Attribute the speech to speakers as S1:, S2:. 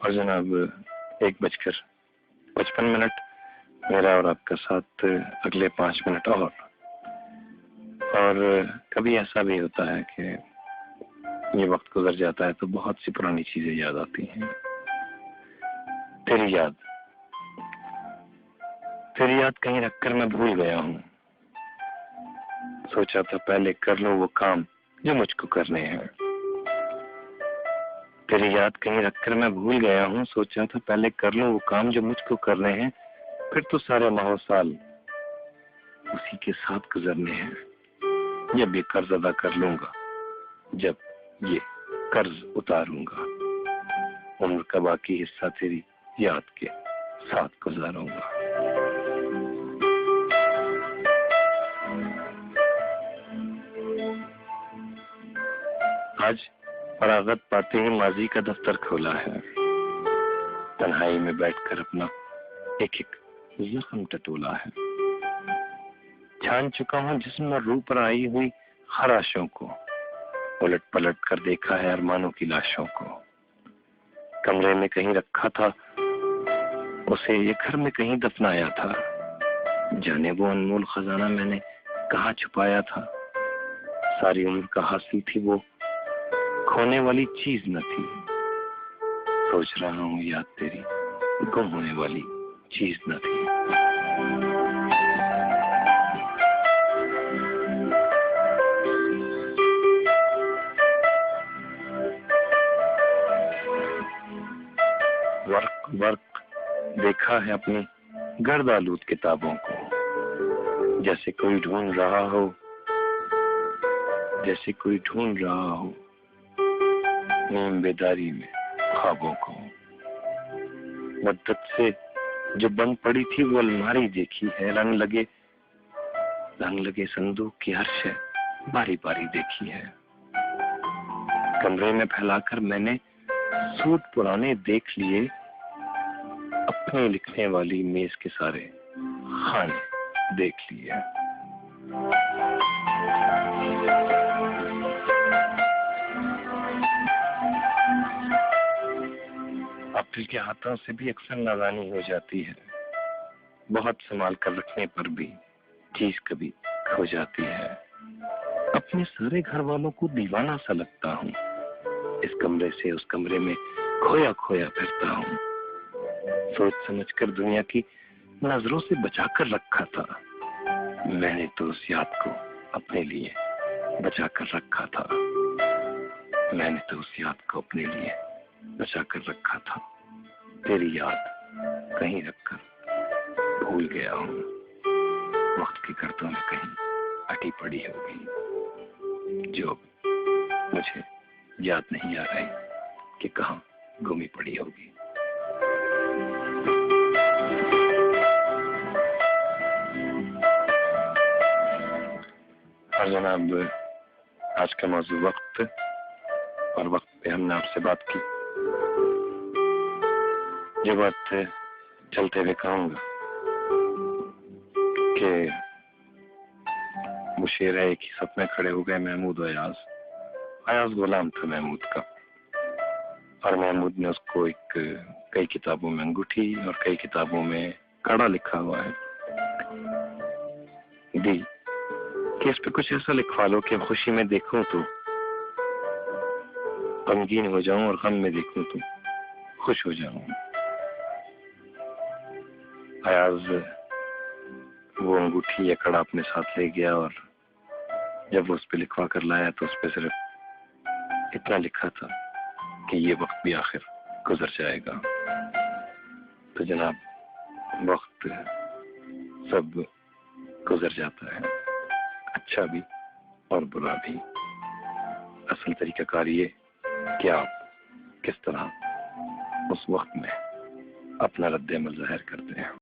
S1: और जनाब 1:55 मेरा और आपका साथ अगले 5 मिनट और कभी ऐसा भी होता है कि ये वक्त गुजर जाता है तो बहुत सी पुरानी चीजें याद आती हैं। तेरी याद कहीं रखकर मैं भूल गया हूँ। सोचा था पहले कर लूं वो काम जो मुझको करने हैं। तेरी याद कहीं रखकर मैं भूल गया हूँ। सोचा था पहले कर लूं वो काम जो मुझको करने हैं, फिर तो सारे माह साल उसी के साथ गुजरने हैं। जब ये कर्ज अदा कर लूंगा, जब ये कर्ज उतारूंगा, उम्र का बाकी हिस्सा तेरी याद के साथ गुजारूंगा। आज फरागत पाते ही माजी का दफ्तर खोला है। तन्हाई में बैठकर अपना एक एक जख्म टटोला है। छान चुका हूँ जिस्म और रूह पर आई हुई खराशों को। उलट पलट कर देखा है अरमानों की लाशों को। कमरे में कहीं रखा था उसे, ये घर में कहीं दफनाया था। जाने वो अनमोल खजाना मैंने कहाँ छुपाया था। सारी उम्र का हासिल थी वो, खोने वाली चीज न थी। सोच रहा हूँ याद तेरी गुम होने वाली चीज न थी। वर्क देखा है अपनी गर्दालूद किताबों को। जैसे कोई ढूंढ रहा हो, जैसे कोई ढूंढ रहा हो नीम बेदारी में ख्वाबों को। मुद्दत से जो बंद पड़ी थी वो अलमारी देखी है। रंग लगे संदूक की हर शय बारी बारी देखी है। कमरे में फैलाकर मैंने सूट पुराने देख लिए। अपने लिखने वाली मेज के सारे खाने देख लिए। अपने के हाथों से भी अक्सर नादानी हो जाती है। बहुत संभाल कर रखने पर भी चीज कभी खो जाती है। अपने सारे घर वालों को दीवाना सा लगता हूँ। इस कमरे से उस कमरे में खोया खोया फिरता हूँ। सोच समझकर दुनिया की नजरों से बचाकर रखा था। मैंने तो उस याद को अपने लिए बचाकर रखा था। मैंने तो उस याद को अपने लिए बचाकर रखा था। तेरी याद कहीं रखकर भूल गया हूँ। वक्त की गर्दों में कहीं अटी पड़ी होगी, जो मुझे याद नहीं आ रही कि कहाँ गुमी पड़ी होगी। और जनाब आज का मौजूद वक्त, और वक्त पे हमने आपसे बात की। ये बात चलते हुए कहूंगा कि वो शेर है, एक ही सप में खड़े हो गए महमूद और अयाज गुलाम था महमूद का। और महमूद ने उसको कई किताबों में अंगूठी और कई किताबों में कड़ा लिखा हुआ है दी कि इस पे कुछ ऐसा लिखवा लो कि खुशी में देखूं तो गमगीन हो जाऊं और गम में देखूं तो खुश हो जाऊं। अयाज वो अंगूठी या कड़ा अपने साथ ले गया और जब वो उस पे लिखवा कर लाया तो उस पे सिर्फ इतना लिखा था कि ये वक्त भी आखिर गुजर जाएगा। तो जनाब वक्त सब गुजर जाता है, अच्छा भी और बुरा भी। असल तरीकाकार ये कि आप किस तरह उस वक्त में अपना रद्द-ए-अमल ज़ाहिर करते हैं।